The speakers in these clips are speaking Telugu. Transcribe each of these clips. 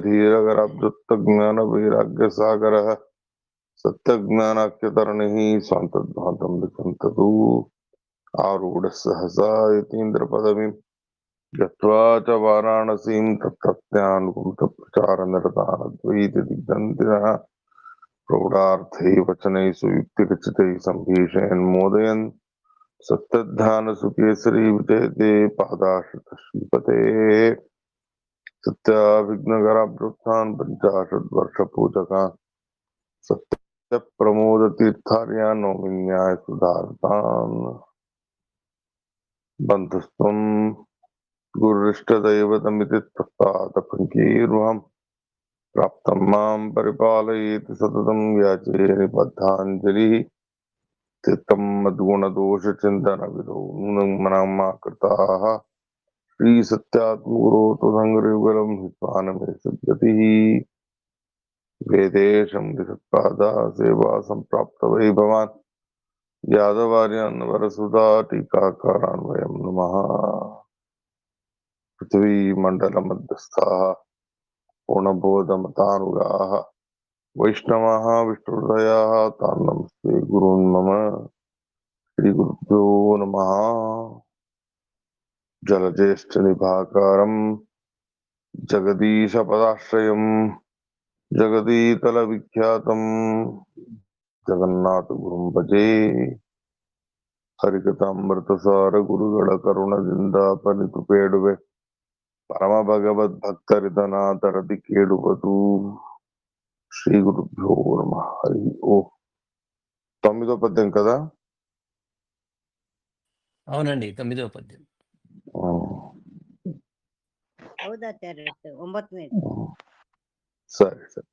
धीरगराब्जुत्थ ज्ञान वैराग्य सागरः सत्यज्ञानाख्यतरणिः स्वान्तध्वान्तं विसन्ततु आरूढः सहसा यतीन्द्रपदवीं गत्वा च वाराणसीं तत्रत्यानुकुन्तप्रचारनिरतानद्वैतदिग्धन्तिनः प्रौढार्थैः वचनैः सुयुक्तिरचितैः सम्भीषयन्मोदयन् सत्यध्यानसुकेसरी विजयते पादाश्रितः श्रीपतेः सत्याभिघ्नकराब्रुत्थान् पञ्चाशद्वर्षपूजकान् सत्यप्रमोदतीर्थार्यान् नौमिन्यायसुधारतान् बन्धुस्त्वं गुरुरिष्टदैवतमिति तत्पादपङ्कीर्वहम् प्राप्तं मां परिपालयेति सततं याचे निबद्धाञ्जलिः चित्तं मद्गुणदोषचिन्तनविदो नूनं मनामा कृताः श्रीसत्यात्मगुरो तु सङ्गयुगलं हित्वानमे सद्गतिः वेदेशं विसत्पादा सेवा सम्प्राप्तवै भवान् यादवार्यान् वरसुधा टीकाकारान् नमः पृथ्वीमण्डलमध्यस्थाः पूर्णबोधमतानुगाः वैष्णवाः विष्णुहृदयाः तान् नमस्ते गुरून् मम श्रीगुरुभ्यो नमः जलज्येष्ठनिभाकारम् जगदीशपदाश्रयम् जगदीतलविख्यातम् जगन्नाथगुरुं भजे हरिकथामृतसार गुरुಗಳ ಕರುಣದಿಂದ ಪೇಡುವೆ పరమ ಭಗವದ್ಭಕ್ತರಿದನಾತರದಿ ಕೇಳುವುದು శ్రీ గురుభ్యో నమ హరి ఓ 9వ పద్యం కదా అవునండి 9వ పద్యం ಹೌದಾಚಾರ್ಯ 9ನೇ సరే సరే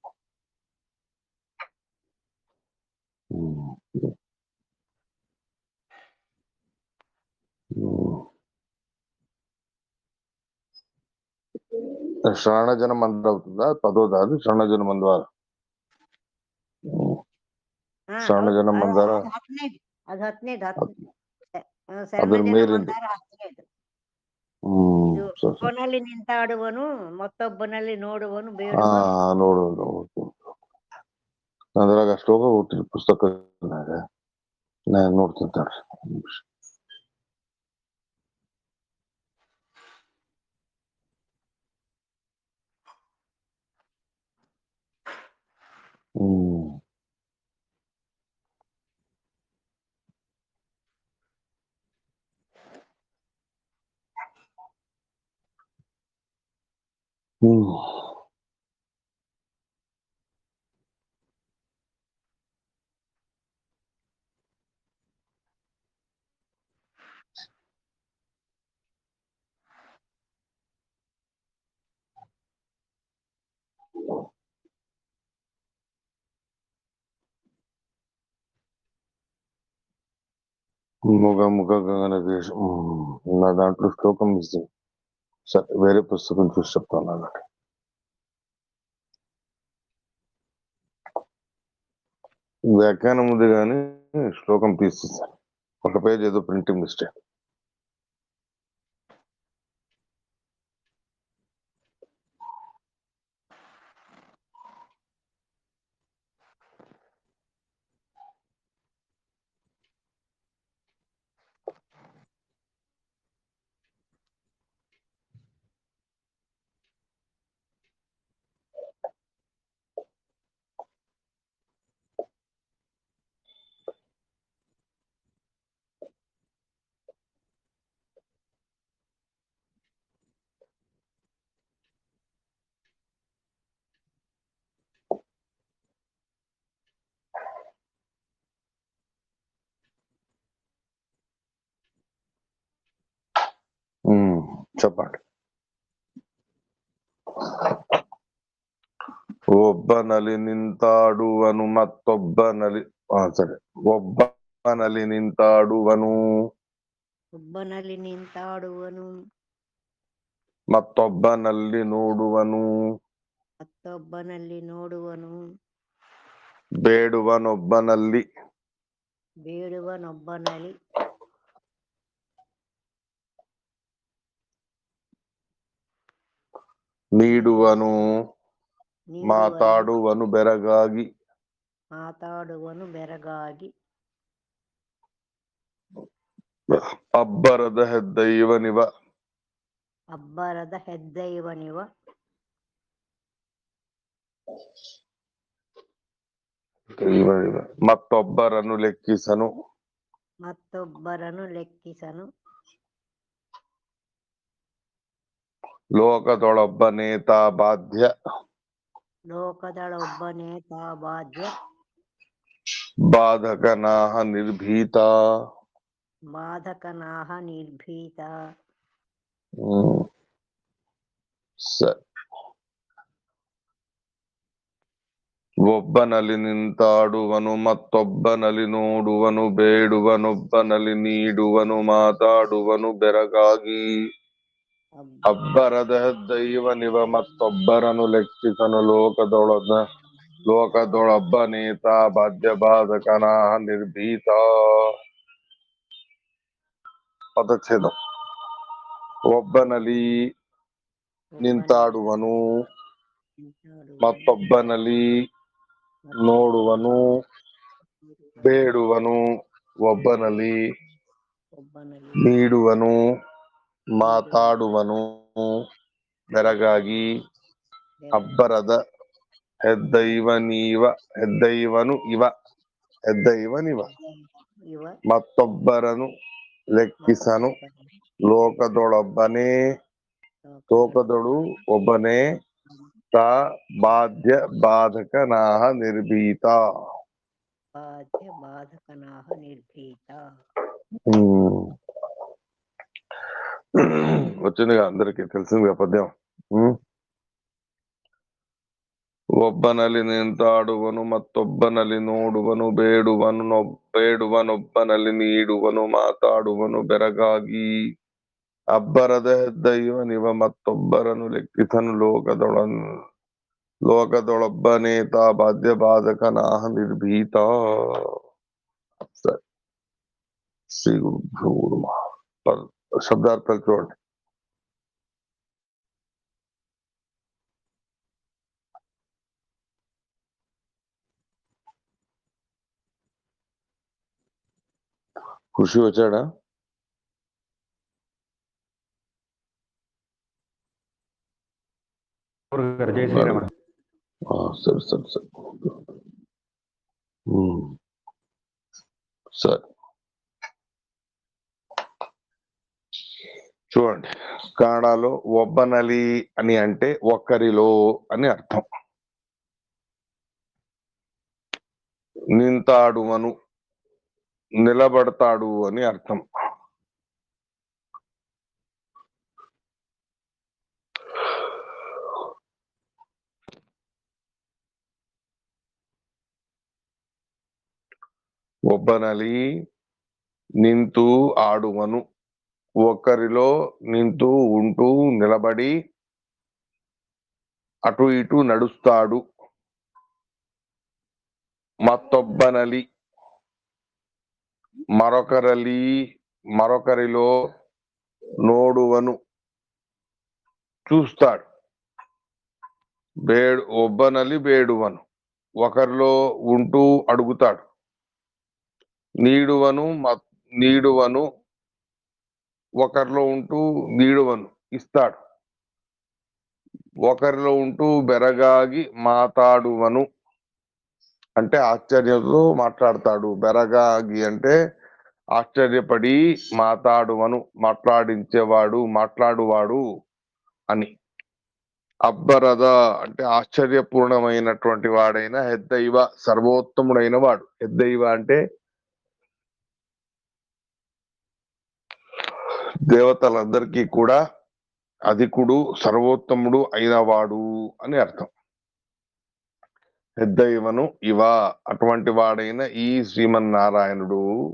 శ్రవణజన మంది అవుతుందా పదోదా అది శ్రవణజన మంద్వార ಶ್ರವಣಜನ ಮಂದಾರ ಅದು 10ನೇದು ಅದ್ರ ಮೇಲಿಂದ ಒಬ್ಬನಲ್ಲಿ ನಿಂತಾಡುವನು ಮತ್ತೊಬ್ಬನಲ್ಲಿ ನೋಡುವನು ಬೇಡುವ ನೋಡುವುದು ಅದ್ರಾಗ ಶ್ಲೋಕ ಹುಟ್ಟಿದ ಪುಸ್ತಕನಾಗ ನಾನು ನೋಡ್ತಿಂತಾರೆ ముఖ ముఖ గగన నా దాంట్లో శ్లోకం ఇస్తుంది సరే వేరే పుస్తకం చూసి చెప్తాను అన్నట్టు వ్యాఖ్యానం ఉంది కానీ శ్లోకం తీసేసాను ఒక పేజ్ ఏదో ప్రింటింగ్ మిస్టేక్ చెప్పండి ಒಬ್ಬನಲ್ಲಿ ನಿಂತಾಡುವನು ಮತ್ತೊಬ್ಬನಲ್ಲಿ ಸರಿ ಒಬ್ಬನಲ್ಲಿ ನಿಂತಾಡುವನು ಮತ್ತೊಬ್ಬನಲ್ಲಿ ನೋಡುವನು ಬೇಡುವನೊಬ್ಬನಲ್ಲಿ ನೀಡುವನು ಮಾತಾಡುವನು ಬೆರಗಾಗಿ ಮಾತಾಡುವನು ಬೆರಗಾಗಿ ಅಬ್ಬರದ ಹೆದ್ದೈವನಿವ ಅಬ್ಬರದ ಹೆದ್ದೈವನಿವ ಮತ್ತೊಬ್ಬರನ್ನು ಲೆಕ್ಕಿಸನು ಮತ್ತೊಬ್ಬರನ್ನು ಲೆಕ್ಕಿಸನು ಲೋಕದೊಳೊಬ್ಬನೇತಾ ಬಾಧ್ಯ ಲೋಕದಳೊಬ್ಬನೇ ತಾ ಬಾಧ್ಯ ಬಾಧಕನಾಹ ನಿರ್ಭೀತ ಬಾಧಕನಾಹ ನಿರ್ಭೀತ ಸ ಒಬ್ಬನಲ್ಲಿ ನಿಂತಾಡುವನು ಮತ್ತೊಬ್ಬನಲ್ಲಿ ನೋಡುವನು ಬೇಡುವನೊಬ್ಬನಲ್ಲಿ ನೀಡುವನು ಮಾತಾಡುವನು ಬೆರಗಾಗಿ ಅಬ್ಬರದ ದೈವನಿವ ಮತ್ತೊಬ್ಬರನು ಲೆಕ್ಕಿಸನು ಲೋಕದೊಳೊಬ್ಬನೇತ ಬಾಧ್ಯ ಬಾಧಕನಾಹ ನಿರ್ಭೀತ ಪದಚ್ಛೇದ ಒಬ್ಬನಲ್ಲಿ ನಿಂತಾಡುವನು ಮತ್ತೊಬ್ಬನಲ್ಲಿ ನೋಡುವನು ಬೇಡುವನು ಒಬ್ಬನಲ್ಲಿ ನೀಡುವನು ಮಾತಾಡುವನು ಬೆರಗಾಗಿ ಅಬ್ಬರದ ಹೆದ್ದೈವನಿವ ಇವ ಮತ್ತೊಬ್ಬರನು ಲೆಕ್ಕಿಸನು ಲೋಕದೊಳು ಒಬ್ಬನೇ ತಾ ಬಾಧ್ಯ ಬಾಧಕನಾಹ ನಿರ್ಭೀತ ಬಾಧ್ಯ ಬಾಧಕನಾಹ ನಿರ್ಭೀತ వచ్చిందిగా అందరికి తెలిసిందిగా పద్యం ಒಬ್ಬನಲ್ಲಿ ನಿಂತಾಡುವನು ಮತ್ತೊಬ್ಬನಲ್ಲಿ ನೋಡುವನು ಬೇಡುವನೊಬ್ಬನಲ್ಲಿ ನೀಡುವನು ಮಾತಾಡುವನು ಬೆರಗಾಗಿ ಅಬ್ಬರದ ಹೆದ್ದೈವನಿವ ಮತ್ತೊಬ್ಬರನು ಲೆಕ್ಕಿಸನು ಲೋಕದೊಳೊಬ್ಬನೇತ ಬಾಧ್ಯ ಬಾಧಕನಾಹ ನಿರ್ಭೀತ శ్రీ గురుభ్యో నమః శబ్దార్థాలు చూడండి ఖుషి వచ్చాడా జై శ్రీరామ్. సరే సరే సరే సరే చూడండి కన్నడలో ఒబ్బనలి అని అంటే ఒక్కరిలో అని అర్థం నింతాడువను నిలబడతాడు అని అర్థం ఒబ్బనలి నింతూ ఆడువను ఒకరిలో నింతూ ఉంటూ నిలబడి అటు ఇటు నడుస్తాడు మత్తొబ్బనలి మరొకరిలో నోడువను చూస్తాడు ఒబ్బనలి బేడువను ఒకరిలో ఉంటూ అడుగుతాడు నీడువను ఒకరిలో ఉంటూ నీడువను ఇస్తాడు ఒకరిలో ఉంటూ బెరగాగి మాతాడువను అంటే ఆశ్చర్యంతో మాట్లాడతాడు బెరగాగి అంటే ఆశ్చర్యపడి మాతాడువను మాట్లాడువాడు అని అబ్బరద అంటే ఆశ్చర్యపూర్ణమైనటువంటి వాడైన హెద్దైవ సర్వోత్తముడైన వాడు హెద్దైవ అంటే దేవతలందరికీ కూడా అధికుడు సర్వోత్తముడు అయిన వాడు అని అర్థం హెద్దైవను ఇవ అటువంటి వాడైన ఈ శ్రీమన్నారాయణుడు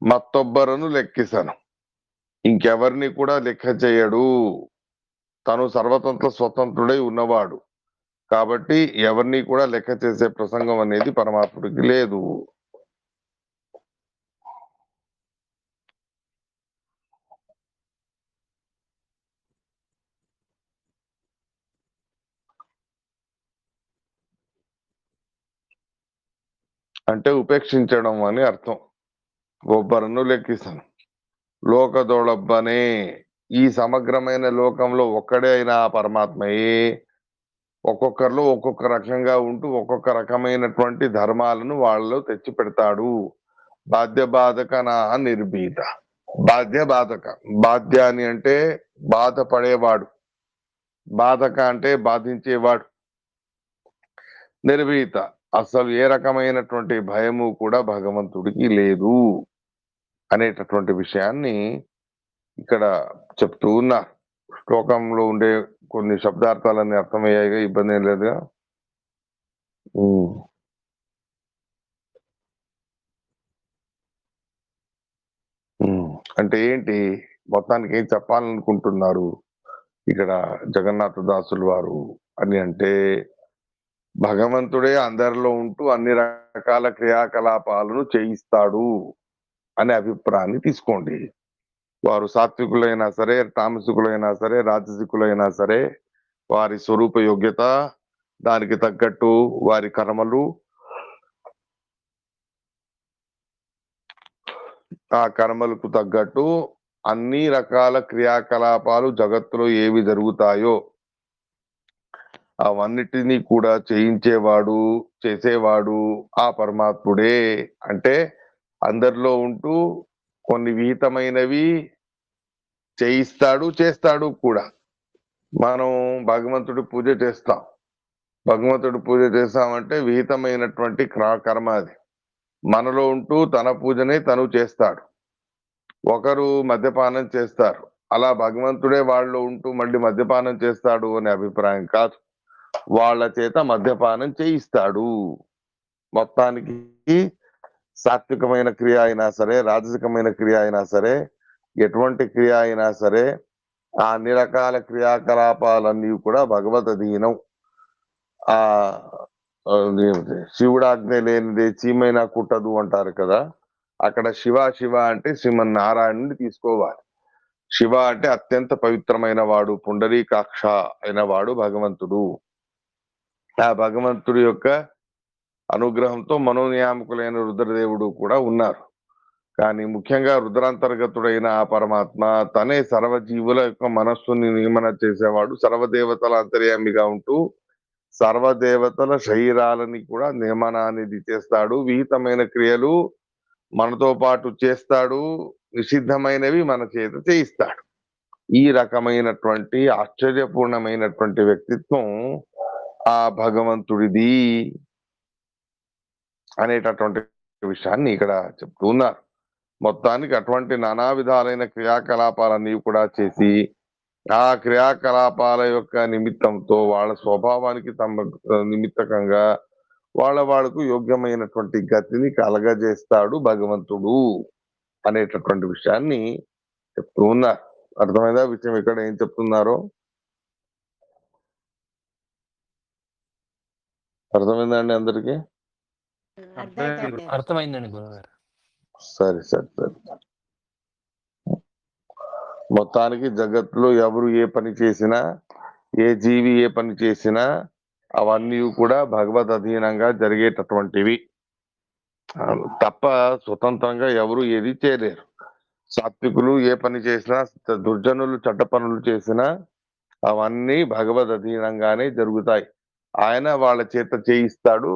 మత్తొబ్బరను లెక్కిసను ఇంకెవరిని కూడా లెక్క చేయడు తను సర్వతంత్ర స్వతంత్రుడై ఉన్నవాడు కాబట్టి ఎవరిని కూడా లెక్క చేసే ప్రసంగం అనేది పరమాత్ముడికి లేదు అంటే ఉపేక్షించడం అని అర్థం. ఒబ్బరను లెక్కిసను లోకదొళబ్బనే, ఈ సమగ్రమైన లోకంలో ఒక్కడే అయిన ఆ పరమాత్మయే ఒక్కొక్కరిలో ఒక్కొక్క రకంగా ఉంటూ ఒక్కొక్క రకమైనటువంటి ధర్మాలను వాళ్ళలో తెచ్చి పెడతాడు. బాధ్య బాధక నాహ నిర్భీత. బాధ్య బాధక, బాధ్య అని అంటే బాధపడేవాడు, బాధక అంటే బాధించేవాడు, నిర్భీత అసలు ఏ రకమైనటువంటి భయము కూడా భగవంతుడికి లేదు అనేటటువంటి విషయాన్ని ఇక్కడ చెప్తూ ఉన్నారు. శ్లోకంలో ఉండే కొన్ని శబ్దార్థాలన్నీ అర్థమయ్యాయిగా, ఇబ్బంది ఏం లేదుగా. ఉమ్. అంటే ఏంటి, మొత్తానికి ఏం చెప్పాలనుకుంటున్నారు ఇక్కడ జగన్నాథ దాసులు వారు అని అంటే, భగవంతుడే అందరిలో ఉంటూ అన్ని రకాల క్రియాకలాపాలను చేయిస్తాడు అనే అభిప్రాయాన్ని తీసుకోండి. వారు సాత్వికులైనా సరే, తామసికులైనా సరే, రాజసికులైనా సరే, వారి స్వరూప యోగ్యత, దానికి తగ్గట్టు వారి కర్మలు, ఆ కర్మలకు తగ్గట్టు అన్ని రకాల క్రియాకలాపాలు జగత్తులో ఏవి జరుగుతాయో అవన్నిటినీ కూడా చేయించేవాడు, చేసేవాడు ఆ పరమాత్ముడే. అంటే అందరిలో ఉంటూ కొన్ని విహితమైనవి చేయిస్తాడు, చేస్తాడు కూడా. మనం భగవంతుడి పూజ చేస్తాం. భగవంతుడి పూజ చేస్తామంటే విహితమైనటువంటి కర్మ అది. మనలో ఉంటూ తన పూజనే తను చేస్తాడు. ఒకరు మద్యపానం చేస్తారు, అలా భగవంతుడే వాళ్ళు ఉంటూ మళ్ళీ మద్యపానం చేస్తాడు అనే అభిప్రాయం కాదు. వాళ్ళ చేత మద్యపానం చేయిస్తాడు. మొత్తానికి సాత్వికమైన క్రియ అయినా సరే, రాజసికమైన క్రియ అయినా సరే, ఎటువంటి క్రియ అయినా సరే, ఆ అన్ని రకాల క్రియాకలాపాలన్నీ కూడా భగవద్ అధీనం. ఆ శివుడాజ్ఞ లేనిదే చీమైనా కుట్టదు అంటారు కదా. అక్కడ శివ శివ అంటే శ్రీమన్నారాయణుని తీసుకోవాలి. శివ అంటే అత్యంత పవిత్రమైన వాడు, పుండరీకాక్ష అయిన వాడు భగవంతుడు. ఆ భగవంతుడి యొక్క అనుగ్రహంతో మనోనియామకులైన రుద్రదేవుడు కూడా ఉన్నారు. కానీ ముఖ్యంగా రుద్రాంతర్గతుడైన ఆ పరమాత్మ తనే సర్వజీవుల యొక్క మనస్సుని నియమన చేసేవాడు. సర్వదేవతల అంతర్యామిగా ఉంటూ సర్వదేవతల శరీరాలని కూడా నియమనాన్ని చేస్తాడు. విహితమైన క్రియలు మనతో పాటు చేస్తాడు, నిషిద్ధమైనవి మన చేత చేయిస్తాడు. ఈ రకమైనటువంటి ఆశ్చర్యపూర్ణమైనటువంటి వ్యక్తిత్వం ఆ భగవంతుడిది అనేటటువంటి విషయాన్ని ఇక్కడ చెప్తూ ఉన్నారు. మొత్తానికి అటువంటి నానా విధాలైన క్రియాకలాపాలన్నీ కూడా చేసి ఆ క్రియాకలాపాల యొక్క నిమిత్తంతో వాళ్ళ స్వభావానికి తమ నిమిత్తకంగా వాళ్ళకు యోగ్యమైనటువంటి గతిని కలగజేస్తాడు భగవంతుడు అనేటటువంటి విషయాన్ని చెప్తూ ఉన్నారు. అర్థమైందా విషయం ఇక్కడ ఏం చెప్తున్నారో? అర్థమైందండి అందరికి? అర్థమైందండి గురుగారు. సరే సరే సరే. మొత్తానికి జగత్తులో ఎవరు ఏ పని చేసినా, ఏ జీవి ఏ పని చేసినా అవన్నీ కూడా భగవద్ అధీనంగా జరిగేటటువంటివి తప్ప స్వతంత్రంగా ఎవరు ఏది చేయలేరు. సాత్వికులు ఏ పని చేసినా, దుర్జనులు చెడ్డ పనులు చేసినా అవన్నీ భగవద్ అధీనంగానే జరుగుతాయి. ఆయన వాళ్ళ చేత చేయిస్తాడు,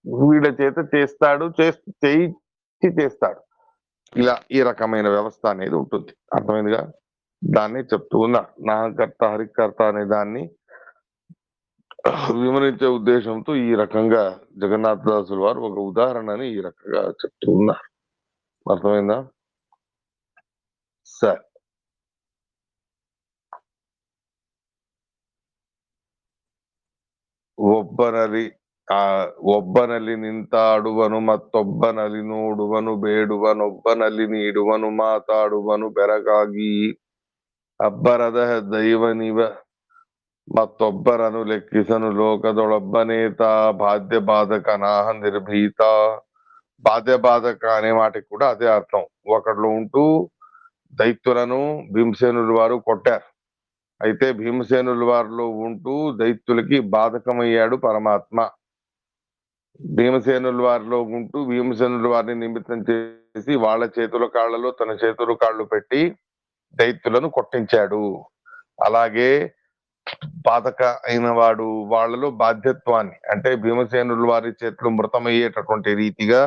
వీళ్ళ చేత చేస్తాడు, చేయించి చేస్తాడు. ఇలా ఈ రకమైన వ్యవస్థ అనేది ఉంటుంది. అర్థమైందిగా? దాన్ని చెప్తూ ఉన్నా. నాకర్త హరికర్త అనే దాన్ని వివరించే ఉద్దేశంతో ఈ రకంగా జగన్నాథదాసుల వారు ఒక ఉదాహరణని ఈ రకంగా చెప్తూ ఉన్నారు. అర్థమైందా? సరే. ಒಬ್ಬನಲ್ಲಿ ನಿಂತಾಡುವನು ಮತ್ತೊಬ್ಬನಲ್ಲಿ ನೋಡುವನು ಬೇಡುವನೊಬ್ಬನಲ್ಲಿ ನೀಡುವನು ಮಾತಾಡುವನು ಬೆರಗಾಗಿ ಅಬ್ಬರದ ದೈವನಿವ మత్తొబ్బరను లెక్కిసను లోకదొడొబ్బనేత బాధ్య బాధకనాహ నిర్భీత. బాధ్య బాధక అనే మాటకి కూడా అదే అర్థం. ఒకళ్ళు ఉంటూ దైత్యులను భీమసేనుల వారు కొట్టారు. అయితే భీమసేనుల వారిలో ఉంటూ దైత్యులకి బాధకమయ్యాడు పరమాత్మ. భీమసేనుల వారిలో ఉంటూ భీమసేనుల వారిని నిమిత్తం చేసి వాళ్ళ చేతుల కాళ్ళలో తన చేతుల కాళ్ళు పెట్టి దైత్యులను కొట్టించాడు. అలాగే పాతక అయిన వాడు వాళ్ళలో బాధ్యత్వాన్ని అంటే భీమసేనుల వారి చేతులు మృతమయ్యేటటువంటి రీతిగా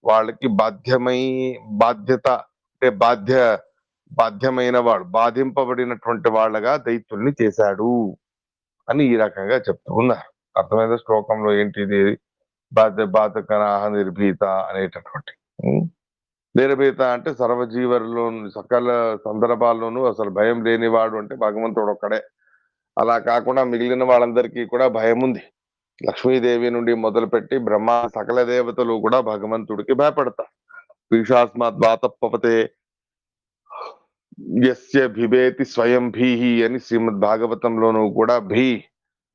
వాళ్ళకి బాధ్యత అంటే బాధ్యమైన వాడు బాధింపబడినటువంటి వాళ్ళగా దైత్యుల్ని చేశాడు అని ఈ రకంగా చెప్తూ ఉన్నారు. అర్థమైన శ్లోకంలో ఏంటిది? బాధకనాహ నిర్భీత అనేటటువంటి నిర్భీత అంటే సర్వజీవులలో సకల సందర్భాల్లోనూ అసలు భయం లేనివాడు అంటే భగవంతుడు ఒక్కడే. అలా కాకుండా మిగిలిన వాళ్ళందరికీ కూడా భయం ఉంది. లక్ష్మీదేవి నుండి మొదలుపెట్టి బ్రహ్మ సకల దేవతలు కూడా భగవంతుడికి భయపడతారు. భీషాస్మాత్ వాతప్పవతే యస్య బిభేతి స్వయం భీహి అని శ్రీమద్ భాగవతంలోనూ కూడా భీ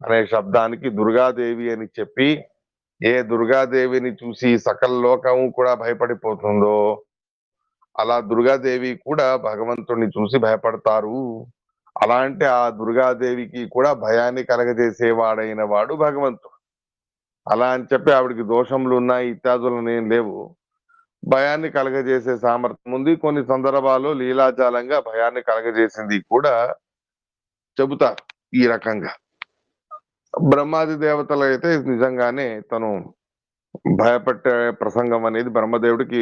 అనే శబ్దానికి దుర్గాదేవి అని చెప్పి, ఏ దుర్గాదేవిని చూసి సకల లోకము కూడా భయపడిపోతుందో అలా దుర్గాదేవి కూడా భగవంతుడిని చూసి భయపడతారు. అలాంటి ఆ దుర్గాదేవికి కూడా భయాన్ని కలగజేసేవాడైన వాడు భగవంతుడు. అలా అని చెప్పి ఆవిడికి దోషములు ఉన్నాయి ఇత్యాదులు ఏం లేవు. భయాన్ని కలగజేసే సామర్థ్యం ఉంది. కొన్ని సందర్భాల్లో లీలాజాలంగా భయాన్ని కలగజేసింది కూడా చెబుతారు ఈ రకంగా. బ్రహ్మాది దేవతలు అయితే నిజంగానే తను భయపెట్టే ప్రసంగం అనేది బ్రహ్మదేవుడికి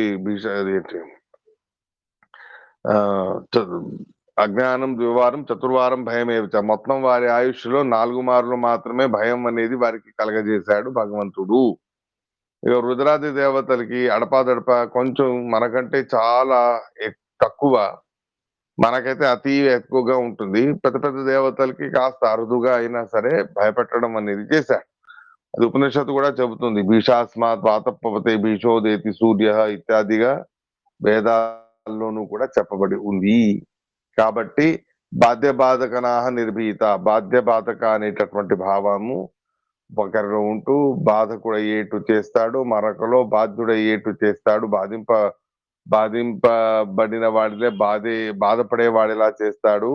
అజ్ఞానం ద్వివారం చతుర్వారం భయమేవిచ మొత్తం వారి ఆయుష్లో 4 మార్లు మాత్రమే భయం అనేది వారికి కలగజేశాడు భగవంతుడు. ఇక రుద్రాది దేవతలకి అడపాదడప కొంచెం మనకంటే చాలా తక్కువ, మనకైతే అతి ఎక్కువగా ఉంటుంది. పెద్ద పెద్ద దేవతలకి కాస్త అరుదుగా అయినా సరే భయపెట్టడం అనేది చేశాడు. అది ఉపనిషత్తు కూడా చెబుతుంది. భీషాస్మాత్ వాతప్పవతే భీషోదేతి సూర్య ఇత్యాదిగా వేదాల్లోనూ కూడా చెప్పబడి ఉంది. కాబట్టి బాధ్యబాధకనాహ నిర్భీత, బాధ్యబాధక అనేటటువంటి భావము ఒకరిలో ఉంటూ బాధకుడయ్యేటు చేస్తాడు, మరొకలో బాధ్యుడయ్యేటు చేస్తాడు. బాధింపబడిన వాడిలే బాధపడే వాడిలా చేస్తాడు.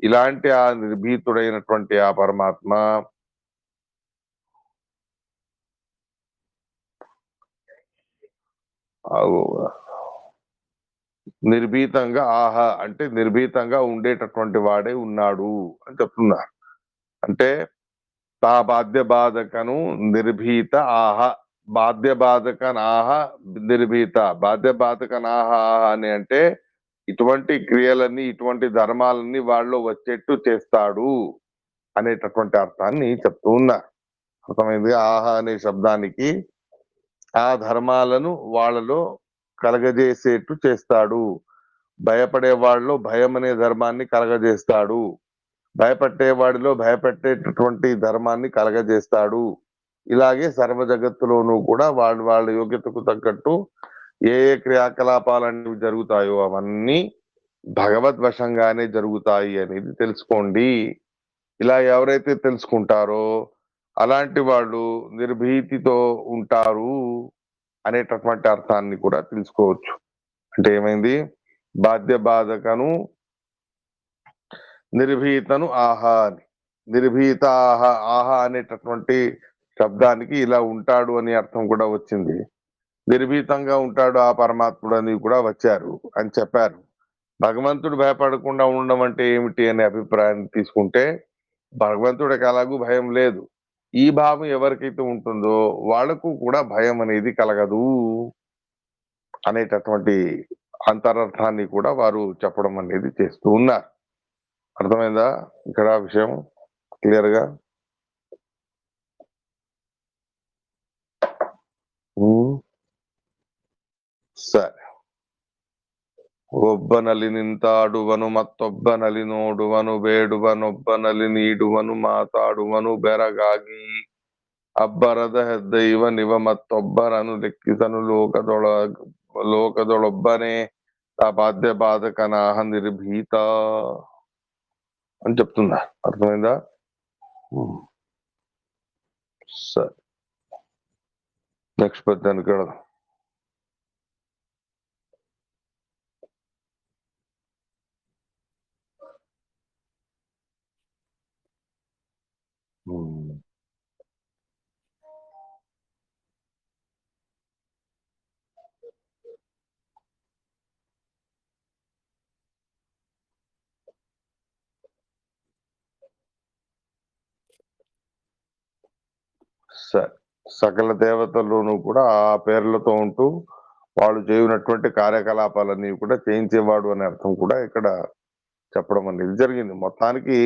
ఇలాంటి ఆ నిర్భీతుడైనటువంటి ఆ పరమాత్మ నిర్భీతంగా ఆహా అంటే నిర్భీతంగా ఉండేటటువంటి వాడే ఉన్నాడు అని చెప్తున్నారు. అంటే తా బాధ్య బాధకను నిర్భీత ఆహ బాధ్య బాధకనాహ నిర్భీత బాధ్య బాధకనాహ అని అంటే ఇటువంటి క్రియలన్నీ ఇటువంటి ధర్మాలన్నీ వాళ్ళు వచ్చేట్టు చేస్తాడు అనేటటువంటి అర్థాన్ని చెప్తూ ఉన్నారు. అర్థమైంది? ఆహ అనే శబ్దానికి ఆ ధర్మాలను వాళ్ళలో కలగజేసేట్టు చేస్తాడు. భయపడే వాళ్ళలో భయం అనే ధర్మాన్ని కలగజేస్తాడు. భయపట్టేవాడిలో భయపెట్టేటటువంటి ధర్మాన్ని కలగజేస్తాడు. ఇలాగే సర్వ జగత్తులోనూ కూడా వాళ్ళ యోగ్యతకు తగ్గట్టు ఏ క్రియాకలాపాలనేవి జరుగుతాయో అవన్నీ భగవద్వశంగానే జరుగుతాయి అనేది తెలుసుకోండి. ఇలా ఎవరైతే తెలుసుకుంటారో అలాంటి వాళ్ళు నిర్భీతితో ఉంటారు అనేటటువంటి అర్థాన్ని కూడా తెలుసుకోవచ్చు. అంటే ఏమైంది? బాధ్యబాధకను నిర్భీతను ఆహా అని. నిర్భీత ఆహా అనేటటువంటి శబ్దానికి ఇలా ఉంటాడు అని అర్థం కూడా వచ్చింది. నిర్భీతంగా ఉంటాడు ఆ పరమాత్ముడు అని కూడా వచ్చారు అని చెప్పారు. భగవంతుడు భయపడకుండా ఉండడం అంటే ఏమిటి అనే అభిప్రాయాన్ని తీసుకుంటే భగవంతుడికి ఎలాగూ భయం లేదు. ఈ భావం ఎవరికైతే ఉంటుందో వాళ్లకు కూడా భయం అనేది కలగదు అనేటటువంటి అంతరార్థాన్ని కూడా వారు చెప్పడం అనేది చేస్తూ ఉన్నారు. అర్థమైందా ఇక్కడ విషయం క్లియర్ గా? సరే. ಒಬ್ಬನಲ್ಲಿ ನಿಂತಾಡುವನು ಮತ್ತೊಬ್ಬನಲ್ಲಿ ನೋಡುವನು ಬೇಡುವನೊಬ್ಬನಲ್ಲಿ ನೀಡುವನು ಮಾತಾಡುವನು ಬೆರಗಾಗಿ ಅಬ್ಬರದ ಹೆದ್ದೈವನಿವ ಮತ್ತೊಬ್ಬರನ್ನು ಲೆಕ್ಕಿಸನು లోకదొళొబ్బనే ఆ బాధ్య బాధకనాహ నిర్భీత అని చెప్తుందా? అర్థమైందా? సరే, నెక్స్ట్ పద్యానికి వెళదాం. సకల దేవతల్లోనూ కూడా ఆ పేర్లతో ఉంటూ వాళ్ళు చేయనటువంటి కార్యకలాపాలన్నీ కూడా చేయించేవాడు అనే అర్థం కూడా ఇక్కడ చెప్పడం అనేది జరిగింది. మొత్తానికి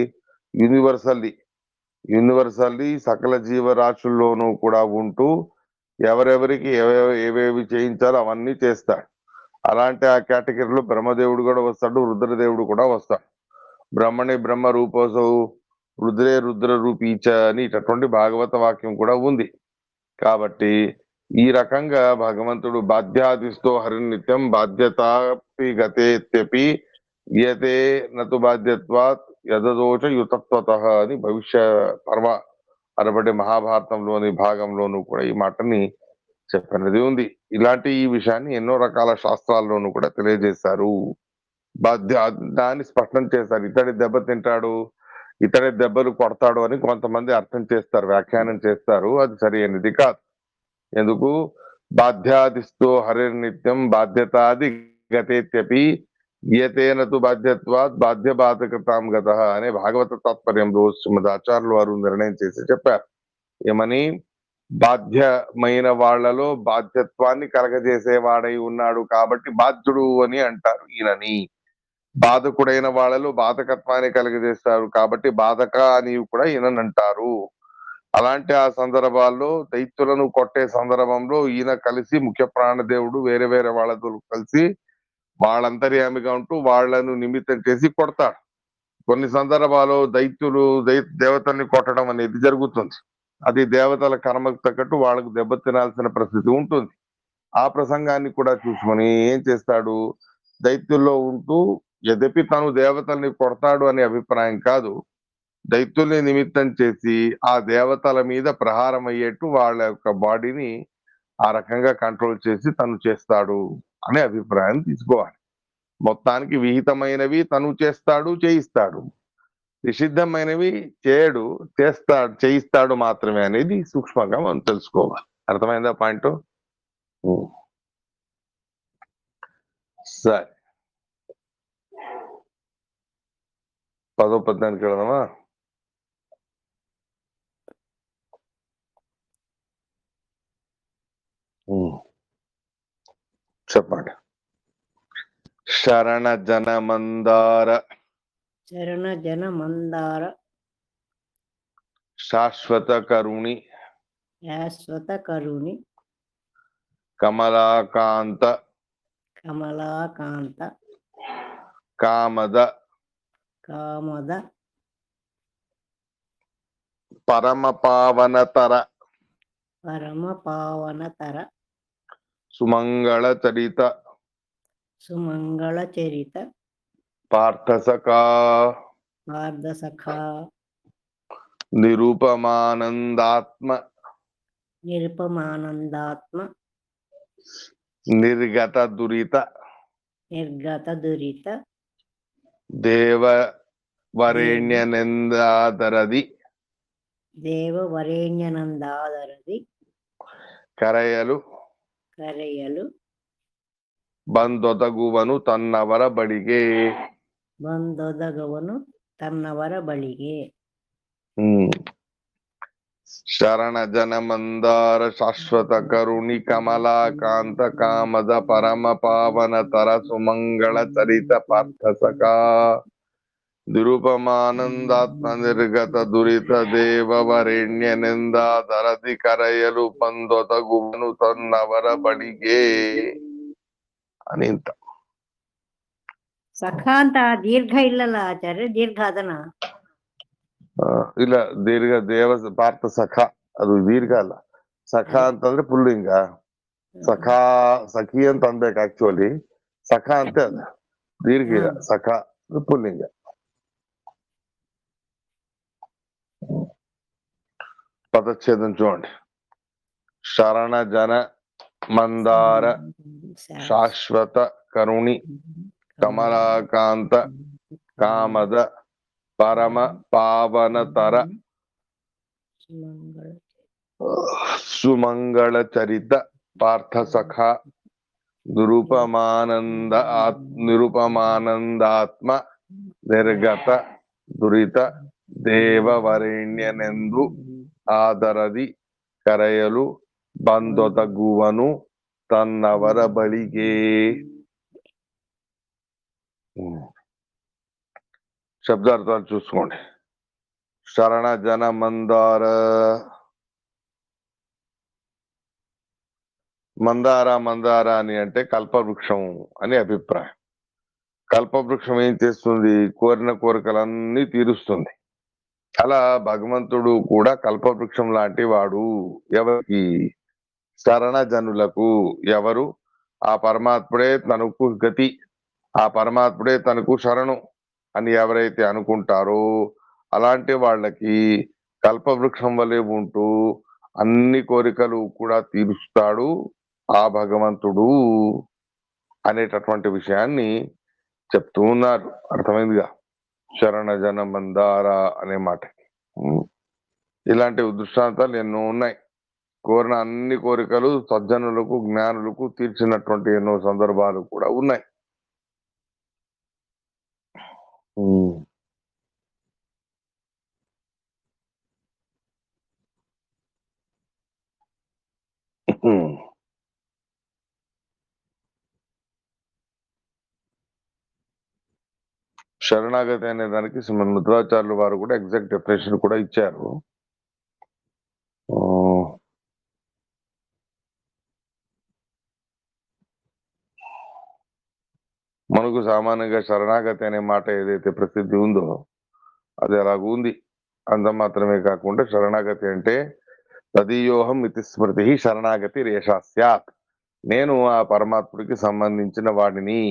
యూనివర్సల్లీ సకల జీవరాశుల్లోనూ కూడా ఉంటూ ఎవరెవరికి ఏవేవి చేయించాలో అవన్నీ చేస్తాడు. అలాంటి ఆ కేటగిరీలో బ్రహ్మదేవుడు కూడా వస్తాడు, రుద్రదేవుడు కూడా వస్తాడు. బ్రహ్మణి బ్రహ్మ రూపోసౌ రుద్రే రుద్ర రూపీచ అని ఇటువంటి భాగవత వాక్యం కూడా ఉంది. కాబట్టి ఈ రకంగా భగవంతుడు బాధ్యాదిస్తో హరినిత్యం బాధ్యతాపి గతేత్యపి యతే నతు బాధ్యత్వాత్ యదదోష యుతత్వత అని భవిష్య పర్వ అనబడే మహాభారతంలోని భాగంలోనూ కూడా ఈ మాటని చెప్పినది ఉంది. ఇలాంటి ఈ విషయాన్ని ఎన్నో రకాల శాస్త్రాల్లోనూ కూడా తెలియజేశారు. దాన్ని స్పష్టం చేశారు. ఇతడి దెబ్బ తింటాడు, ఇతడి దెబ్బలు కొడతాడు అని కొంతమంది అర్థం చేస్తారు, వ్యాఖ్యానం చేస్తారు. అది సరైనది కాదు. ఎందుకు? బాధ్యాదిస్తో హరిర్నిత్యం బాధ్యతాది గతేత్యపి యతేన తు బాధ్యత్వాత్ బాధ్య బాధకతాం గత అనే భాగవత తాత్పర్యంలో శ్రీమద్ ఆచార్యులు వారు నిర్ణయం చేసి చెప్పారు. ఏమని? బాధ్యమైన వాళ్లలో బాధ్యత్వాన్ని కలగజేసేవాడై ఉన్నాడు కాబట్టి బాధ్యుడు అని అంటారు ఈయనని. బాధకుడైన వాళ్ళలో బాధకత్వాన్ని కలుగజేస్తారు కాబట్టి బాధక అని కూడా ఈయనని అంటారు. అలాంటి ఆ సందర్భాల్లో దైత్యులను కొట్టే సందర్భంలో ఈయన కలిసి ముఖ్య ప్రాణదేవుడు వేరే వేరే వాళ్ళతో కలిసి వాళ్ళంతర్యామిగా ఉంటూ వాళ్లను నిమిత్తం చేసి కొడతాడు. కొన్ని సందర్భాల్లో దైత్యులు దేవతల్ని కొట్టడం అనేది జరుగుతుంది. అది దేవతల కర్మకు తగ్గట్టు వాళ్ళకు దెబ్బ తినాల్సిన పరిస్థితి ఉంటుంది. ఆ ప్రసంగాన్ని కూడా చూసుకొని ఏం చేస్తాడు? దైత్యుల్లో ఉంటూ యద్యపి తను దేవతల్ని కొడతాడు అనే అభిప్రాయం కాదు, దైత్యుల్ని నిమిత్తం చేసి ఆ దేవతల మీద ప్రహారం అయ్యేట్టు వాళ్ళ యొక్క బాడీని ఆ రకంగా కంట్రోల్ చేసి తను చేస్తాడు అనే అభిప్రాయం తీసుకోవాలి. మొత్తానికి విహితమైనవి తను చేస్తాడు, చేయిస్తాడు. నిషిద్ధమైనవి చేయడు, చేయిస్తాడు మాత్రమే అనేది సూక్ష్మంగా మనం తెలుసుకోవాలి. అర్థమైందా పాయింట్? సరే, 10వ పద్యానికి వెళదామా? చెప్పండి. శరణ జన మందార శాశ్వత కరుణి కమలాకాంత కామద పరమ పావనతర సుమంగళ చరిత పార్థసఖా నిరుపమానందాత్మ నిర్గత దురిత దేవ వరేణ్యనందాదరది కరయలు ಬಂದೊದಗುವನು ತನ್ನವರ ಬಳಿಗೆ. ಶರಣ ಜನ ಮಂದಾರ ಶಾಶ್ವತ ಕರುಣಿ ಕಮಲಾಕಾಂತ ಕಾಮದ ಪರಮ ಪಾವನ ತರ ಸುಮಂಗಳ ಚರಿತ ಪಾರ್ಥಸಕ ನಿರುಪಮಾನಂದಾತ್ಮ ನಿರ್ಗತ ದುರಿತ ದೇವ ವರೇಣ್ಯನೆಂದಾದರದಿ ಕರೆಯಲು ಬಂದೊದಗುವನು ತನ್ನವರ ಬಳಿಗೆ అని ఇంత. సఖా ಅಂತ ದೀರ್ಘ ಇಲ್ಲಲ್ಲ ಆಚಾರ್ಯ? ದೀರ್ಘ ಅದನ ಇಲ್ಲ, ದೀರ್ಘ ದೇವ ಪಾರ್ಥ ಸಖ, ಅದು ದೀರ್ಘ ಅಲ್ಲ. ಸಖ ಅಂತಂದ್ರೆ ಪುಲ್ಲಿಂಗ, ಸಖಾ ಸಖಿ ಅಂತ ಅನ್ಬೇಕು ಆಕ್ಚುಲಿ. ಸಖ ಅಂತ ಅದ, ದೀರ್ಘ ಇಲ್ಲ. ಸಖ ಪುಲ್ಲಿಂಗ. పదచ్ఛేదం చూడండి. శరణ జన మందార శాశ్వత కరుణి కమలాకాంత కామద పరమ పావనతర సుమంగళ చరిత పార్థసఖ నిరుపమానందాత్మ నిర్గత దురిత దేవ వరేణ్యనెందు ఆదరది ಕರೆಯಲು ಬಂದೊದಗುವನು ತನ್ನವರ ಬಳಿಗೆ. శబ్దార్థాలు చూసుకోండి. శరణ జన మందార. మందార అని అంటే కల్పవృక్షం అని అభిప్రాయం. కల్పవృక్షం ఏం చేస్తుంది? కోరిన కోరికలన్నీ తీరుస్తుంది. అలా భగవంతుడు కూడా కల్పవృక్షం లాంటి వాడు. ఎవరికి? శరణ జనులకు. ఎవరు? ఆ పరమాత్ముడే తనకు గతి, ఆ పరమాత్ముడే తనకు శరణు అని ఎవరైతే అనుకుంటారో అలాంటి వాళ్ళకి కల్పవృక్షం వలె ఉంటూ అన్ని కోరికలు కూడా తీరుస్తాడు ఆ భగవంతుడు అనేటటువంటి విషయాన్ని చెప్తూ ఉన్నారు. అర్థమైందిగా? శరణ జన మందార అనే మాటకి. ఇలాంటి దృష్టాంతాలు ఎన్నో ఉన్నాయి. కోరిన అన్ని కోరికలు సజ్జనులకు, జ్ఞానులకు తీర్చినటువంటి ఎన్నో సందర్భాలు కూడా ఉన్నాయి. శరణాగతి అనే దానికి శ్రీమద్ ముద్రాచార్యులు వారు కూడా ఎగ్జాక్ట్ డెఫినేషన్ కూడా ఇచ్చారు. మనకు సామాన్యంగా శరణాగతి అనే మాట ఏదైతే ప్రసిద్ధి ఉందో అది అలాగ ఉంది. అంత మాత్రమే కాకుండా శరణాగతి అంటే తదీయోహం ఇతి స్మృతి శరణాగతి రేషా స్యాత్. నేను ఆ పరమాత్ముడికి సంబంధించిన వాడిని,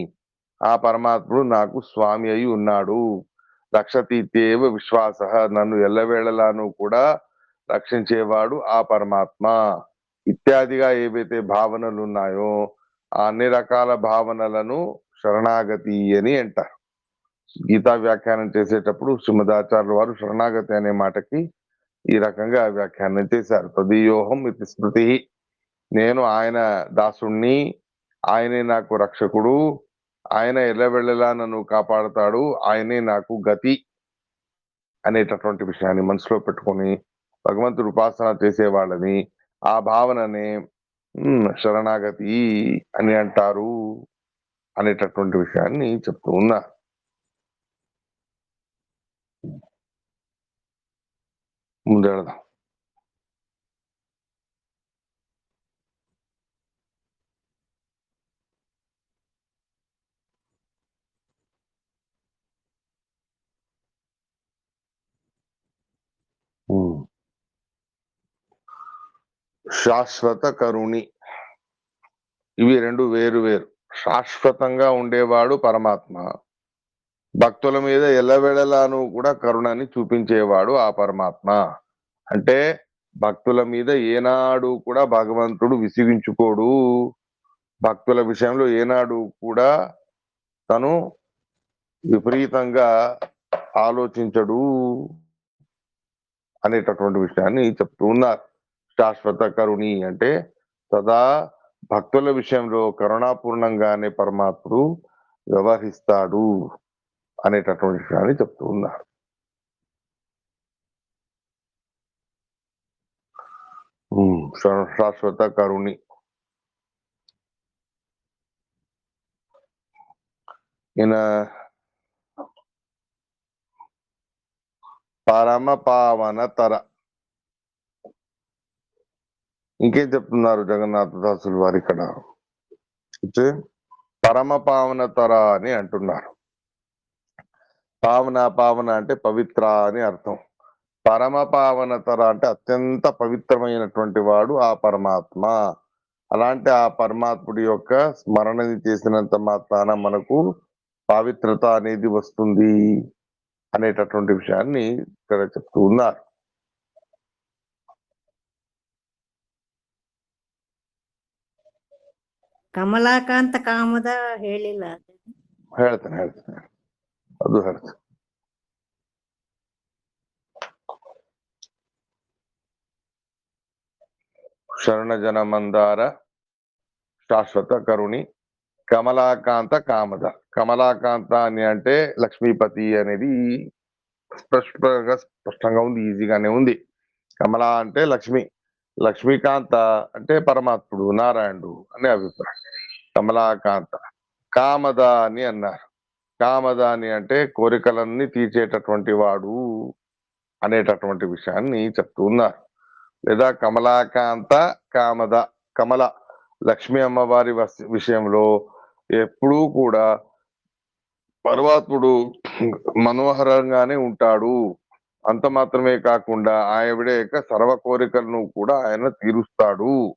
ఆ పరమాత్ముడు నాకు స్వామి అయి ఉన్నాడు. రక్షతీత్యేవ విశ్వాస. నన్ను ఎల్లవేళలాను కూడా రక్షించేవాడు ఆ పరమాత్మ. ఇత్యాదిగా ఏవైతే భావనలు ఉన్నాయో ఆ అన్ని రకాల భావనలను శరణాగతి అని అంటారు. గీతా వ్యాఖ్యానం చేసేటప్పుడు శ్రీమదాచార్యుల వారు శరణాగతి అనే మాటకి ఈ రకంగా వ్యాఖ్యానం చేశారు. తదీయోహం ఇది స్మృతి. నేను ఆయన దాసుణ్ణి, ఆయనే నాకు రక్షకుడు, ఆయన ఎల్లవెళ్ళలా నన్ను కాపాడుతాడు, ఆయనే నాకు గతి అనేటటువంటి విషయాన్ని మనసులో పెట్టుకొని భగవంతుడు ఉపాసన చేసే వాళ్ళని ఆ భావననే శరణాగతి అని అంటారు అనేటటువంటి విషయాన్ని చెప్తూ ఉన్నా. ముందెడదాం. శాశ్వత కరుణి. ఇవి రెండు వేరు వేరు. శాశ్వతంగా ఉండేవాడు పరమాత్మ, భక్తుల మీద ఎల్లవేళలాను కూడా కరుణని చూపించేవాడు ఆ పరమాత్మ. అంటే భక్తుల మీద ఏనాడు కూడా భగవంతుడు విసిగించుకోడు, భక్తుల విషయంలో ఏనాడు కూడా తను విపరీతంగా ఆలోచించడు అనేటటువంటి విషయాన్ని చెప్తూ ఉన్నారు. శాశ్వత కరుణి అంటే సదా భక్తుల విషయంలో కరుణాపూర్ణంగానే పరమాత్ముడు వ్యవహరిస్తాడు అనేటటువంటి విషయాన్ని చెప్తూ ఉన్నారు. శాశ్వత కరుణి. ఈయన పరమ పావన తర. ఇంకేం చెప్తున్నారు జగన్నాథదాసులు వారు ఇక్కడ? పరమ పావన తర అని అంటున్నారు. పావన పావన అంటే పవిత్ర అని అర్థం. పరమ పావన తర అంటే అత్యంత పవిత్రమైనటువంటి వాడు ఆ పరమాత్మ. అలాంటి ఆ పరమాత్ముడి యొక్క స్మరణని చేసినంత మాత్రాన మనకు పవిత్రత అనేది వస్తుంది అనేటటువంటి విషయాన్ని ఇక్కడ చెప్తూ ఉన్నారు. ಕಮಲಾಕಾಂತ ಕಾಮದ ಹೇಳಿಲ್ಲ. ಹೇಳ್ತೇನೆ ಅದು ಹೇಳ್ತೇನೆ. ಶರಣ ಜನ ಮಂದಾರ శాశ్వత కరుణి కమలాకాంత కామద. కమలాకాంత అని అంటే లక్ష్మీపతి అనేది స్పష్టంగా ఉంది, ఈజీగానే ఉంది. కమల అంటే లక్ష్మి, లక్ష్మీకాంత అంటే పరమాత్ముడు నారాయణుడు అనే అభిప్రాయం. కమలాకాంత కామద అని అన్నారు. కామద అని అంటే కోరికలన్నీ తీర్చేటటువంటి వాడు అనేటటువంటి విషయాన్ని చెప్తూ ఉన్నారు. లేదా కమలాకాంత కామద కమల లక్ష్మీ అమ్మవారి విషయంలో ఎప్పుడూ కూడా పరమాత్ముడు మనోహరంగానే ఉంటాడు. అంత మాత్రమే కాకుండా ఆవిడ యొక్క సర్వ కోరికలను కూడా ఆయన తీరుస్తాడు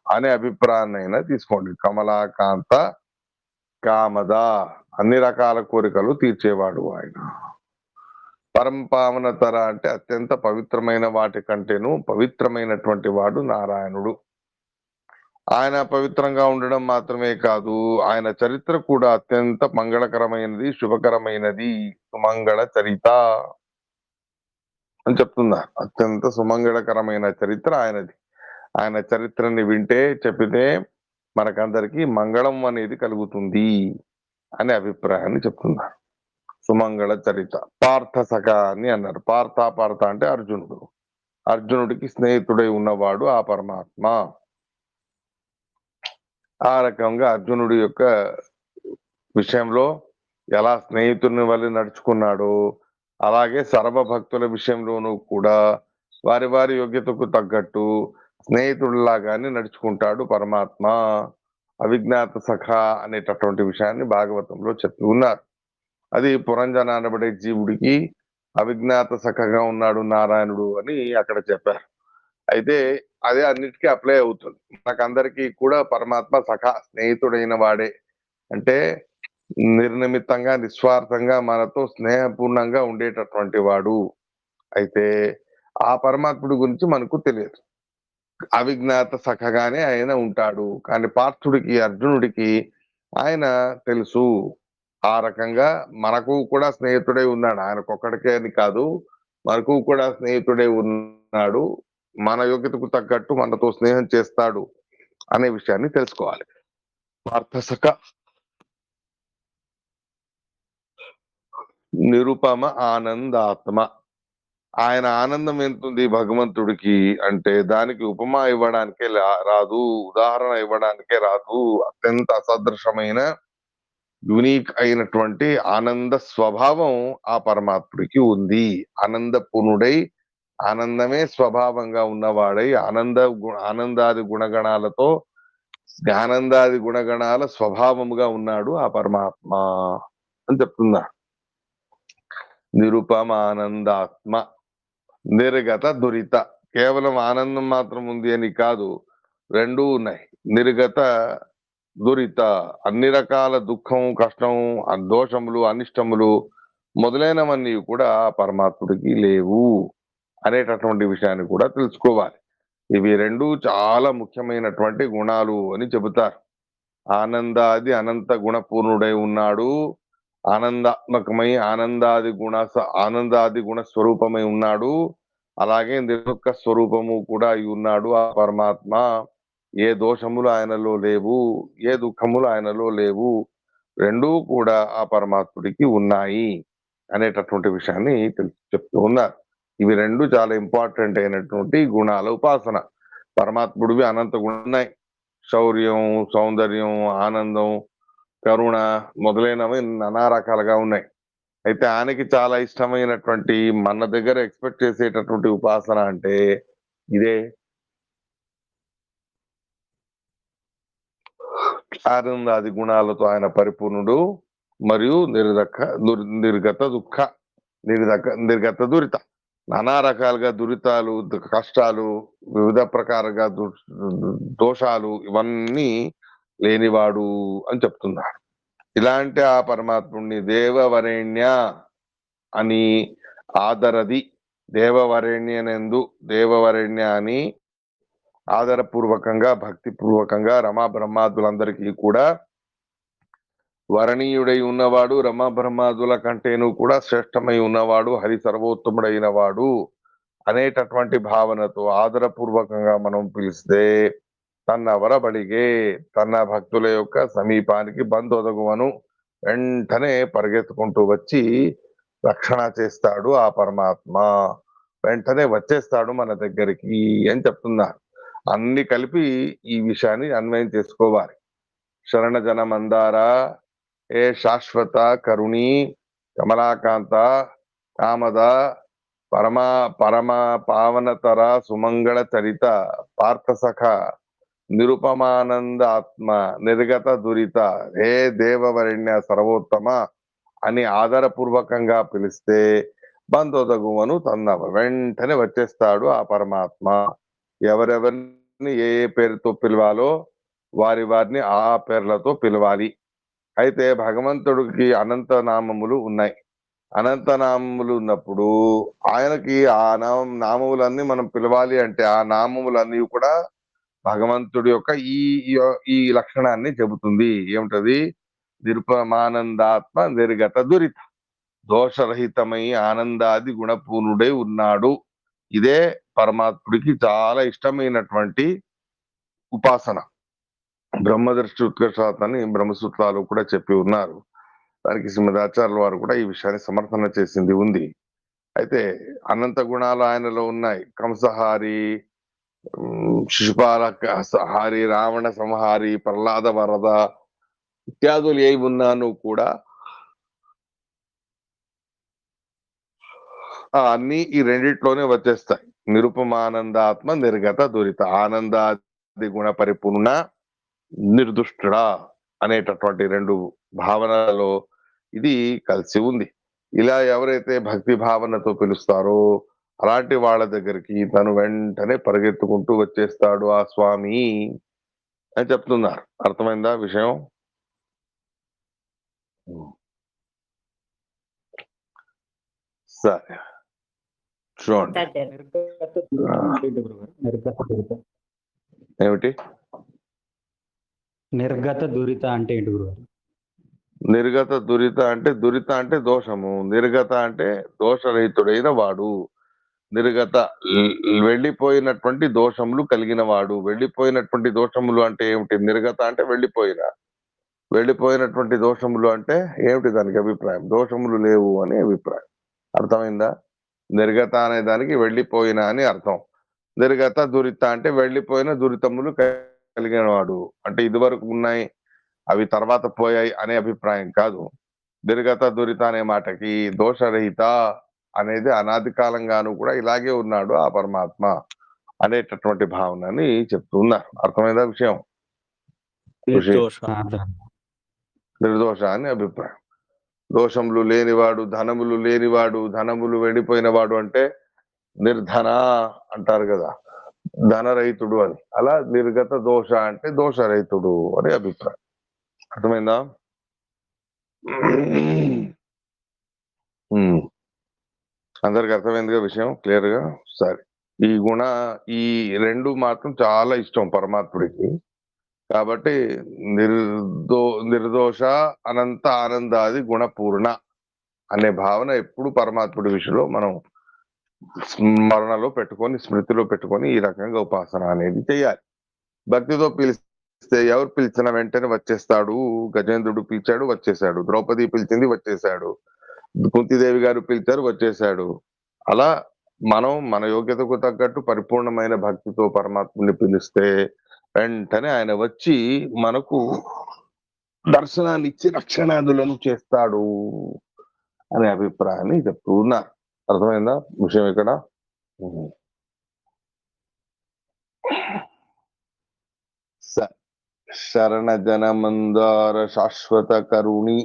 అనే అభిప్రాయాన్ని అయినా తీసుకోండి. కమలాకాంత కామద అన్ని రకాల కోరికలు తీర్చేవాడు ఆయన. పరంపావనతర అంటే అత్యంత పవిత్రమైన వాటి కంటేను పవిత్రమైనటువంటి వాడు నారాయణుడు. ఆయన పవిత్రంగా ఉండడం మాత్రమే కాదు, ఆయన చరిత్ర కూడా అత్యంత మంగళకరమైనది, శుభకరమైనది. సుమంగళ చరిత అని చెప్తున్నారు. అత్యంత సుమంగళకరమైన చరిత్ర ఆయనది. ఆయన చరిత్రని వింటే చెప్పితే మనకందరికి మంగళం అనేది కలుగుతుంది అనే అభిప్రాయాన్ని చెప్తున్నారు. సుమంగళ చరిత. పార్థ సఖ అని అన్నారు. పార్థ అంటే అర్జునుడు. అర్జునుడికి స్నేహితుడై ఉన్నవాడు ఆ పరమాత్మ. ఆ రకంగా అర్జునుడి యొక్క విషయంలో ఎలా స్నేహితుడిని వల్ల నడుచుకున్నాడో అలాగే సర్వభక్తుల విషయంలోనూ కూడా వారి వారి యోగ్యతకు తగ్గట్టు స్నేహితుడిలాగానే నడుచుకుంటాడు పరమాత్మ. అవిజ్ఞాత సఖ అనేటటువంటి విషయాన్ని భాగవతంలో చెప్పి ఉన్నారు. అది పురంజన అనబడే జీవుడికి అవిజ్ఞాత సఖగా ఉన్నాడు నారాయణుడు అని అక్కడ చెప్పారు. అయితే అదే అన్నిటికీ అప్లై అవుతుంది. మనకందరికీ కూడా పరమాత్మ సఖ స్నేహితుడైన వాడే. అంటే నిర్నిమిత్తంగా నిస్వార్థంగా మనతో స్నేహపూర్ణంగా ఉండేటటువంటి వాడు. అయితే ఆ పరమాత్ముడి గురించి మనకు తెలియదు. అవిజ్ఞాత సఖగానే ఆయన ఉంటాడు. కానీ పార్థుడికి అర్జునుడికి ఆయన తెలుసు. ఆ రకంగా మనకు కూడా స్నేహితుడై ఉన్నాడు. ఆయనకొక్కడికే అని కాదు, మనకు కూడా స్నేహితుడై ఉన్నాడు. మన యోగ్యతకు తగ్గట్టు మనతో స్నేహం చేస్తాడు అనే విషయాన్ని తెలుసుకోవాలి. పార్థసఖ నిరుపమ ఆనందాత్మ. ఆయన ఆనందం ఎంతుంది భగవంతుడికి అంటే దానికి ఉపమా ఇవ్వడానికే రాదు, ఉదాహరణ ఇవ్వడానికే రాదు. అత్యంత అసదృశమైన యునీక్ అయినటువంటి ఆనంద స్వభావం ఆ పరమాత్ముడికి ఉంది. ఆనందపూర్ణుడై ఆనందమే స్వభావంగా ఉన్నవాడై ఆనందాది గుణగణాలతో ఆనందాది గుణగణాల స్వభావముగా ఉన్నాడు ఆ పరమాత్మ అని చెప్తున్నారు. నిరుపమానందాత్మ నిర్గత దురిత. కేవలం ఆనందం మాత్రం ఉంది అని కాదు, రెండూ ఉన్నాయి. నిర్గత దురిత అన్ని రకాల దుఃఖం, కష్టం, దోషములు, అనిష్టములు మొదలైనవన్నీ కూడా పరమాత్ముడికి లేవు అనేటటువంటి విషయాన్ని కూడా తెలుసుకోవాలి. ఇవి రెండు చాలా ముఖ్యమైనటువంటి గుణాలు అని చెబుతారు. ఆనందాది అనంత గుణపూర్ణుడై ఉన్నాడు. ఆనందాత్మకమై ఆనందాది గుణ స్వరూపమై ఉన్నాడు. అలాగే నిర్దుఃఖ స్వరూపము కూడా అయి ఉన్నాడు ఆ పరమాత్మ. ఏ దోషములు ఆయనలో లేవు, ఏ దుఃఖములు ఆయనలో లేవు. రెండూ కూడా ఆ పరమాత్ముడికి ఉన్నాయి అనేటటువంటి విషయాన్ని చెప్తూ ఉన్నారు. ఇవి రెండు చాలా ఇంపార్టెంట్ అయినటువంటి గుణాల ఉపాసన. పరమాత్ముడివి అనంత గుణాలు ఉన్నాయి. శౌర్యం, సౌందర్యం, ఆనందం, కరుణ మొదలైనవి నానా రకాలుగా ఉన్నాయి. అయితే ఆయనకి చాలా ఇష్టమైనటువంటి మన దగ్గర ఎక్స్పెక్ట్ చేసేటటువంటి ఉపాసన అంటే ఇదే. ఆనందాది గుణాలతో ఆయన పరిపూర్ణుడు మరియు నిర్గత దుఃఖ నిర్గత దురిత. నానా రకాలుగా దురితాలు, కష్టాలు, వివిధ ప్రకారంగా దోషాలు ఇవన్నీ లేనివాడు అని చెప్తున్నారు. ఇలాంటి ఆ పరమాత్ముడిని దేవవరేణ్య అని ఆదరది. దేవవరేణ్య అని ఆదరపూర్వకంగా భక్తిపూర్వకంగా రమా బ్రహ్మాదులందరికీ కూడా వరణీయుడై ఉన్నవాడు, రమా బ్రహ్మాదుల కంటేను కూడా శ్రేష్టమై ఉన్నవాడు, హరి సర్వోత్తముడైన వాడు అనేటటువంటి భావనతో ఆదరపూర్వకంగా మనం పిలిస్తే తన వరబడిగే తన భక్తుల యొక్క సమీపానికి బందొదగువను వెంటనే పరిగెత్తుకుంటూ వచ్చి రక్షణ చేస్తాడు ఆ పరమాత్మ. వెంటనే వచ్చేస్తాడు మన దగ్గరికి అని చెప్తున్నారు. అన్ని కలిపి ఈ విషయాన్ని అన్వయం చేసుకోవాలి. శరణ జన మందార ఏ శాశ్వత కరుణి కమలాకాంత కామద పరమ పరమ పావనతర సుమంగళ చరిత పార్థసఖ నిరుపమానంద ఆత్మ నిర్గత దురిత హే దేవవరణ్య సర్వోత్తమ అని ఆదరపూర్వకంగా పిలిస్తే బంధోదగువను తన్నవ వెంటనే వచ్చేస్తాడు ఆ పరమాత్మ. ఎవరెవరిని ఏ ఏ పేరుతో పిలవాలో వారిని ఆ పేర్లతో పిలవాలి. అయితే భగవంతుడికి అనంత నామములు ఉన్నాయి. అనంత నామములు ఉన్నప్పుడు ఆయనకి ఆ నామములన్నీ మనం పిలవాలి అంటే ఆ నామములన్నీ కూడా భగవంతుడి యొక్క ఈ ఈ లక్షణాన్ని చెబుతుంది. ఏమిటది? నిరుపమానందాత్మ నిర్గత దురిత, దోషరహితమై ఆనందాది గుణపూర్ణుడై ఉన్నాడు. ఇదే పరమాత్ముడికి చాలా ఇష్టమైనటువంటి ఉపాసన. బ్రహ్మదృష్టి ఉత్కర్షాతని బ్రహ్మసూత్రాలు కూడా చెప్పి ఉన్నారు. దానికి శ్రీమద్ ఆచార్యుల వారు కూడా ఈ విషయాన్ని సమర్థన చేసింది ఉంది. అయితే అనంత గుణాలు ఆయనలో ఉన్నాయి. కంసహారి, శిశుపాల హారి, రావణ సంహారి, ప్రహ్లాద వరద ఇత్యాదులు ఏ ఉన్నాను కూడా అన్ని ఈ రెండిట్లోనే వచ్చేస్తాయి. నిరుపమానందాత్మ నిర్గత దురిత, ఆనందాది గుణ పరిపూర్ణ నిర్దుష్టుడా అనేటటువంటి రెండు భావనలలో ఇది కలిసి ఉంది. ఇలా ఎవరైతే భక్తి భావనతో పిలుస్తారో అలాంటి వాళ్ళ దగ్గరికి తను వెంటనే పరిగెత్తుకుంటూ వచ్చేస్తాడు ఆ స్వామి అని చెప్తున్నారు. అర్థమైందా విషయం? సరే చూడండి. ఏమిటి నిర్గత దురిత అంటే ఏంటి గురుగారు? నిర్గత దురిత అంటే దోషము, నిర్గత అంటే దోషరహితుడైన వాడు, నిర్గత వెళ్ళిపోయినటువంటి దోషములు కలిగిన వాడు. వెళ్ళిపోయినటువంటి దోషములు అంటే ఏమిటి? నిర్గత అంటే వెళ్ళిపోయినటువంటి దోషములు అంటే ఏమిటి? దానికి అభిప్రాయం దోషములు లేవు అనే అభిప్రాయం. అర్థమైందా? నిర్గత అనే దానికి వెళ్ళిపోయిన అని అర్థం. నిర్గత దురిత అంటే వెళ్ళిపోయిన దురితములు కలిగిన వాడు అంటే ఇదివరకు ఉన్నాయి అవి తర్వాత పోయాయి అనే అభిప్రాయం కాదు. నిర్గత దురిత అనే మాటకి దోషరహిత అనేది అనాది కాలంగాను కూడా ఇలాగే ఉన్నాడు ఆ పరమాత్మ అనేటటువంటి భావనని చెప్తూ ఉన్నారు. అర్థమైందా విషయం? నిర్దోష అని అభిప్రాయం. దోషములు లేనివాడు, ధనములు లేనివాడు, ధనములు వెళ్ళిపోయిన వాడు అంటే నిర్ధన అంటారు కదా, ధనరహితుడు అని. అలా నిర్గత దోష అంటే దోషరహితుడు అని అభిప్రాయం. అర్థమైందా? అందరికి అర్థమైందిగా విషయం క్లియర్ గా? సరే, ఈ రెండు మాత్రం చాలా ఇష్టం పరమాత్ముడికి. కాబట్టి నిర్దోష అనంత ఆనందాది గుణపూర్ణ అనే భావన ఎప్పుడు పరమాత్ముడి విషయంలో మనం స్మరణలో పెట్టుకొని, స్మృతిలో పెట్టుకొని ఈ రకంగా ఉపాసన అనేది చేయాలి. భక్తితో పిలిస్తే ఎవరు పిలిచిన వెంటనే వచ్చేస్తాడు. గజేంద్రుడు పిలిచాడు వచ్చేసాడు, ద్రౌపది పిలిచింది వచ్చేసాడు, కుంతిదేవి గారు పిలిచారు వచ్చేసాడు. అలా మనం మన యోగ్యతకు తగ్గట్టు పరిపూర్ణమైన భక్తితో పరమాత్ముని పిలిస్తే వెంటనే ఆయన వచ్చి మనకు దర్శనాన్ని ఇచ్చి రక్షణాదులను చేస్తాడు అనే అభిప్రాయాన్ని చెప్తూ ఉన్నారు. అర్థమైందా విషయం ఇక్కడ? శరణ జన మందార శాశ్వత కరుణి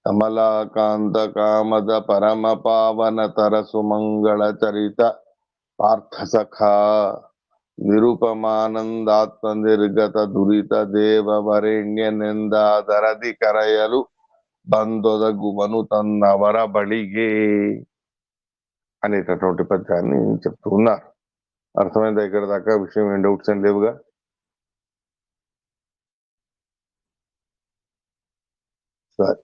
కమలాకాంత కామద పరమ పావన తరసు మంగళ చరిత పార్థసఖ నిరుపమానందాత్మ నిర్గత దురిత దేవ వరేణ్య నిందాదరది కరయలు బందొదగువను తన్నవర బళిగే అనేటటువంటి పద్యాన్ని చెప్తూ ఉన్నారు. అర్థమైందా ఇక్కడ దాకా విషయం? ఏం డౌట్స్ ఏం లేవుగా? సరే,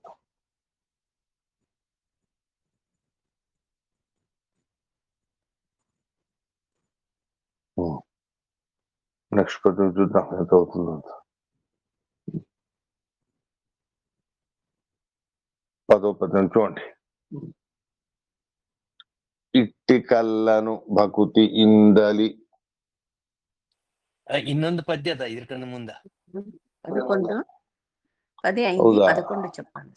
నెక్స్ట్ పద్యం చూద్దాం ఎంత అవుతుందో. 10వ పద్యం చూడండి. ఇట్టి కల్లను భకుతి ఇందలి ಇನ್ನೊಂದು ಪದ್ಯ ಅದ ಇದಕ್ಕನ್ನು ಮುಂದ 11 10 అయింది ಹೌದಾ 11 చెప్పాలి.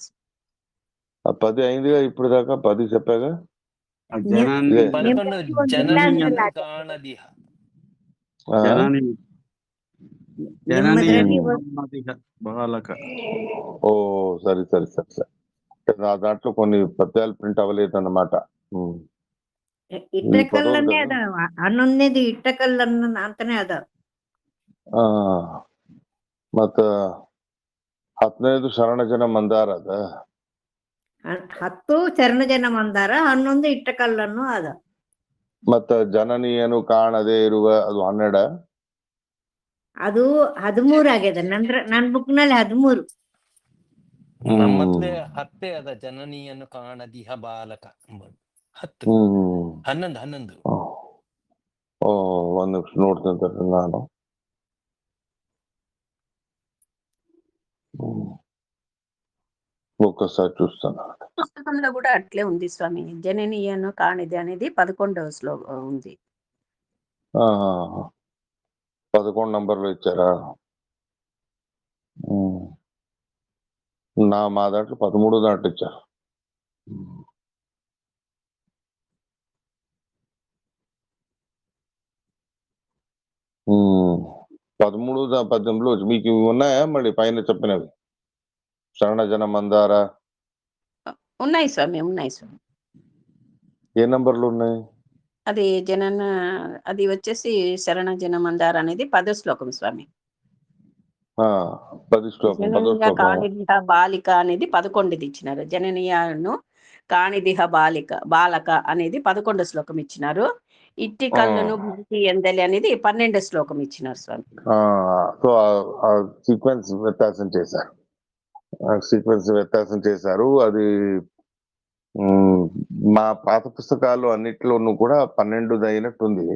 ఆ 10 అయిందిగా ఇప్పుడు దాకా 10 చెప్పాగా. జనాన్ని ఇదే 11 ಜನನಿಯನ್ನು ಕಾಣದಿಹ ఆ, జనాన్ని జనాన్ని నెమ్మదిగా బాలక ఓ సరే సరే సరే సరే. నా దాంట్లో కొన్ని పద్యాలు ప్రింట్ అవ్వలేదు అన్నమాట. ಈ ಇಟ್ಟಕಲ್ಲನ್ನೇ ಪದವನ್ನು ಅದಾವ 11ನೇದು ಇಟ್ಟಕಲ್ಲನ್ನ ಅಂತಾನೆ ಅದಾವ. ಆ, ಮತ್ತ 15 ಶರಣ ಜನ ಮಂದಾರ ಅದ. 10 ಚರಣ ಜನ ಮಂದಾರ 11 ಇಟ್ಟಕಲ್ಲನ್ನು ಅದಾವ. ಮತ್ತ ಜನನಿಯನ್ನು ಕಾಣದೇ ಇರುವ ಅದು 12. ಅದು 13 ಆಗ್ಯದ ನನ್ನ ಬುಕ್ ನಲ್ಲಿ 13. ನಮ್ಮತ್ಲೆ 10 ಅದ ಜನನಿಯನ್ನು ಕಾಣದಿಹ ಬಾಲಕ 10 11 ఓ 1 నిమిషం ನೋಡ್ತೀನಿ ನಾನು. ఒక్కసారి చూస్తాను. పుస్తకంలో కూడా అట్లే ఉంది స్వామి. జననీయను కానిది అనేది 11వ శ్లోకం ఉంది. 11 నంబర్లో ఇచ్చారా? మా దాంట్లో 13 దాంట్లో ఇచ్చారు. ఉమ్, 13 పద్యంలో మీకు ఇవి ఉన్నాయా మళ్ళీ పైన చెప్పినవి? శరణ జన మందార ఉన్నాయి స్వామి, ఉన్నాయి స్వామి. ఏ నంబర్లు ఉన్నాయి? అది వచ్చేసి శరణ జన మందార అనేది 10వ శ్లోకం స్వామి. 10 శ్లోకం 10వ జననీయ శ్లోకం. కాణిదిహ బాలిక అనేది 11ది ఇచ్చినారు. జననీయను కాణిదిహ బాలక అనేది 11వ శ్లోకం ఇచ్చినారు. ఇట్టి కళ్ళను భక్తి ఎందలి అనేది 12వ శ్లోకం ఇచ్చినారు స్వామి. సో ఆ సీక్వెన్స్ వ్యత్యాసం చేశారు. అది మా పాత పుస్తకాలు అన్నిట్లోనూ కూడా 12 అయినట్టుంది.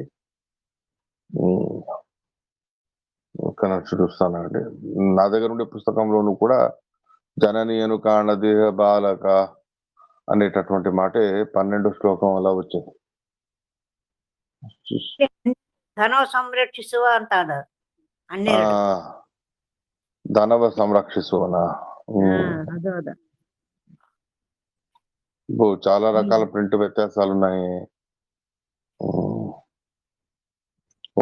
ఒక్క నిమిషం చూస్తానండి. నా దగ్గర ఉండే పుస్తకంలోనూ కూడా జననీయను కాణదేహ బాలక అనేటటువంటి మాటే 12 శ్లోకం అలా వచ్చింది. ಧನವ ಸಂರಕ್ಷಿಸುವ ಅಂತ ಅದ 12. ధనవ సంరక్షిಸುವనా? ಅದು ಅದ. చాలా రకాల ప్రింట్ వ్యత్యాసాలు ఉన్నాయి.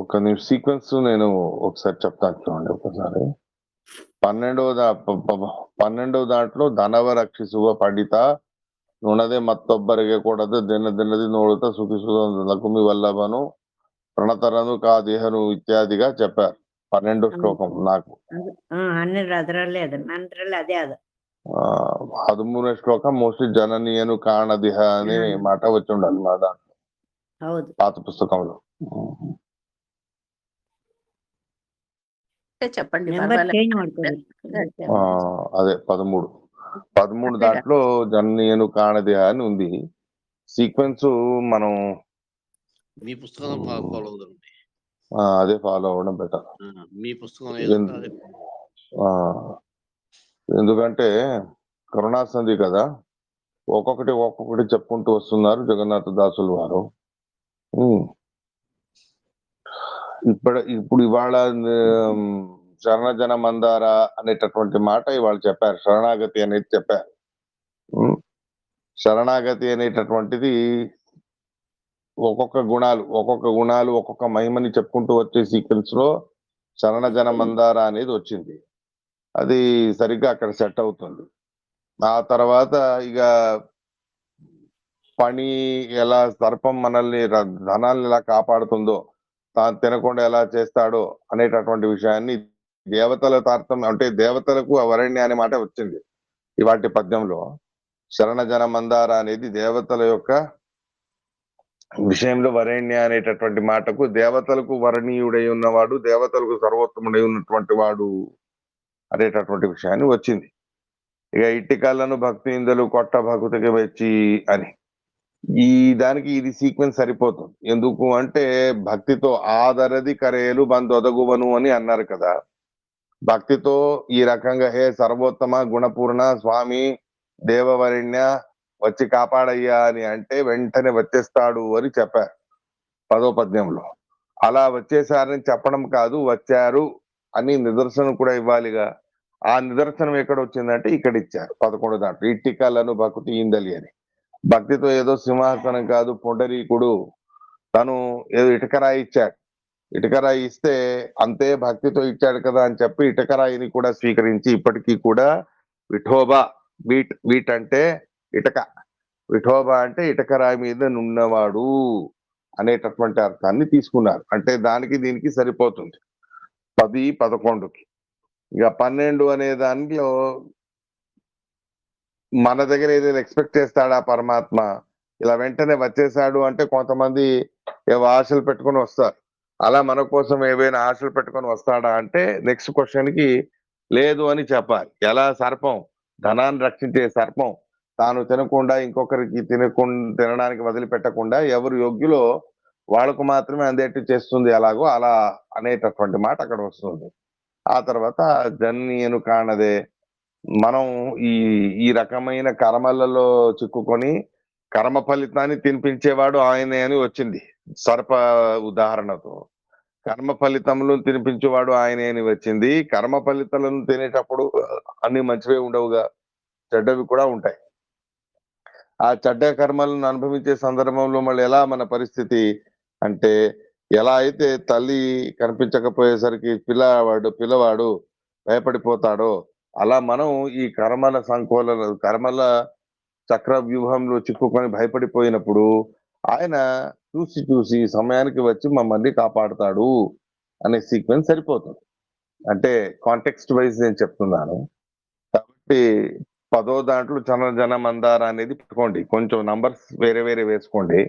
ఒక సీక్వెన్స్ నేను ఒకసారి చెప్తాను చూడండి. ఒకసారి 12వ దాంట్లో ధనవ రక్షిಸುವ పండిత నున్నదే మత్తొబ్బರಿಗೆ కూడదు ದಿನದಿ ನೋಡುತ್ತಾ సుఖిಸುವ లకుమి వల్లభను ప్రణతరను కాదేహను ఇత్యాదిగా చెప్పారు. 12వ శ్లోకం నాకు. 12 ಅದರಲ್ಲೇ ಅದ, ನನ್ನದ್ರಲ್ಲಿ ಅದೇ ಅದ. 13వ శ్లోకం మోస్ట్లీ జననీయను కాణదిహ అనే మాట వచ్చి ఉండాలి మా దాంట్లో, ಹೌದು, పాత పుస్తకంలో. చెప్పండి, నెంబర్ చేంజ్ ಮಾಡ್ಕೊಳ್ಳಿ. అదే 13 దాంట్లో జననీయను కాణదిహ అని ఉంది. సీక్వెన్స్ మనం మీ పుస్తకం ఫాలో అవుతుంది. అదే ఫాలో అవ్వడం బెటర్. మీ పుస్తకం ఎందుకంటే కరుణాసంధి కదా, ఒక్కొక్కటి చెప్పుకుంటూ వస్తున్నారు జగన్నాథ దాసులు వారు. ఇప్పుడు ఇవాళ శరణ జన మందార అనేటటువంటి మాట ఇవాళ చెప్పారు. శరణాగతి అనేది చెప్పారు. శరణాగతి అనేటటువంటిది ఒక్కొక్క గుణాలు ఒక్కొక్క మహిమని చెప్పుకుంటూ వచ్చే సీక్వెన్స్ లో శరణ జన మందార అనేది వచ్చింది. అది సరిగ్గా అక్కడ సెట్ అవుతుంది. ఆ తర్వాత ఇక పని ఎలా సర్పం మనల్ని ధనాన్ని ఎలా కాపాడుతుందో, తాను తినకుండా ఎలా చేస్తాడో అనేటటువంటి విషయాన్ని దేవతల తార్థం అంటే దేవతలకు వరణ్య అనే మాట వచ్చింది ఇవాటి పద్యంలో. శరణ జన మందార అనేది దేవతల యొక్క విషయంలో వరేణ్య అనేటటువంటి మాటకు దేవతలకు వరణీయుడై ఉన్నవాడు, దేవతలకు సర్వోత్తముడై ఉన్నటువంటి వాడు అనేటటువంటి విషయాన్ని వచ్చింది. ఇక ఇట్టి కళ్ళను భక్తి ఇందలు కొట్ట భక్తికి వచ్చి అని ఈ దానికి ఇది సీక్వెన్స్ సరిపోతుంది. ఎందుకు అంటే భక్తితో ఆదరది కరేలు బందొదగువను అని అన్నారు కదా. భక్తితో ఈ రకంగా హే సర్వోత్తమ గుణపూర్ణ స్వామి దేవవరణ్య వచ్చి కాపాడయ్యా అని అంటే వెంటనే వచ్చేస్తాడు అని చెప్పారు 10వ పద్యంలో. అలా వచ్చేసారని చెప్పడం కాదు, వచ్చారు అని నిదర్శనం కూడా ఇవ్వాలిగా. ఆ నిదర్శనం ఎక్కడ వచ్చిందంటే ఇక్కడ ఇచ్చారు 11 దాంట్లో. ఇట్టికలను భక్తి ఇందలి అని. భక్తితో ఏదో సింహాసనం కాదు, పొండరీకుడు తను ఏదో ఇటుకరాయి ఇచ్చాడు. ఇటుకరాయి ఇస్తే అంతే భక్తితో ఇచ్చాడు కదా అని చెప్పి ఇటుకరాయిని కూడా స్వీకరించి ఇప్పటికీ కూడా విఠోబా, వీట్ అంటే ఇటక, విఠోబా అంటే ఇటకరాయి మీద నున్నవాడు అనేటటువంటి అర్థాన్ని తీసుకున్నారు. అంటే దానికి దీనికి సరిపోతుంది 10, 11కి. ఇక 12 అనే దాంట్లో మన దగ్గర ఏదైనా ఎక్స్పెక్ట్ చేస్తాడా పరమాత్మ? ఇలా వెంటనే వచ్చేసాడు అంటే కొంతమంది ఏవో ఆశలు పెట్టుకొని వస్తారు. అలా మన కోసం ఏవైనా ఆశలు పెట్టుకొని వస్తాడా అంటే నెక్స్ట్ క్వశ్చన్ కి లేదు అని చెప్పాలి. ఎలా? సర్పం, ధనాన్ని రక్షించే సర్పం తాను తినకుండా ఇంకొకరికి తినడానికి వదిలిపెట్టకుండా ఎవరు యోగ్యులో వాళ్ళకు మాత్రమే అందేట్టు చేస్తుంది. ఎలాగో అలా అనేటటువంటి మాట అక్కడ వస్తుంది. ఆ తర్వాత జన్యను కాణదే, మనం ఈ రకమైన కర్మలలో చిక్కుకొని కర్మ ఫలితాన్ని తినిపించేవాడు ఆయనే అని వచ్చింది సర్ప ఉదాహరణతో. కర్మ ఫలితములు తినిపించేవాడు ఆయనే అని వచ్చింది. కర్మ ఫలితాలను తినేటప్పుడు అన్ని మంచివే ఉండవుగా, చెడ్డవి కూడా ఉంటాయి. ఆ చెడ్డ కర్మలను అనుభవించే సందర్భంలో మళ్ళీ ఎలా మన పరిస్థితి అంటే, ఎలా అయితే తల్లి కనిపించకపోయేసరికి పిల్లవాడు భయపడిపోతాడో, అలా మనం ఈ కర్మల చక్ర వ్యూహంలో చిక్కుకొని భయపడిపోయినప్పుడు ఆయన చూసి సమయానికి వచ్చి మమ్మల్ని కాపాడుతాడు అనే సీక్వెన్స్ సరిపోతుంది. అంటే కాంటెక్స్ట్ వైజ్ నేను చెప్తున్నాను. కాబట్టి 10వ దాంట్లో జన మందార అనేది పెట్టుకోండి, కొంచెం నంబర్స్ వేరే వేరే వేసుకోండి.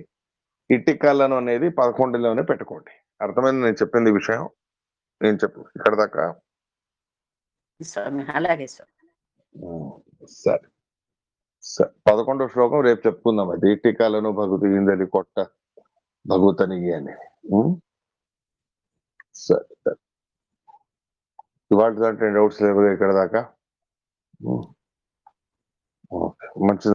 ఇట్టికలను అనేది 11లోనే పెట్టుకోండి. అర్థమైంది నేను చెప్పింది విషయం? నేను చెప్పు ఇక్కడ దాకా. స్వామి అలాగే స్వామి. సరే 11వ శ్లోకం రేపు చెప్పుకుందాం. అది ఇట్టికలను భగుతి ఇందలి కొట్ట భగుతని అని. సరే ఇవాళ దాంట్లో డౌట్స్ లేవు ఇక్కడ దాకా. మంచిది.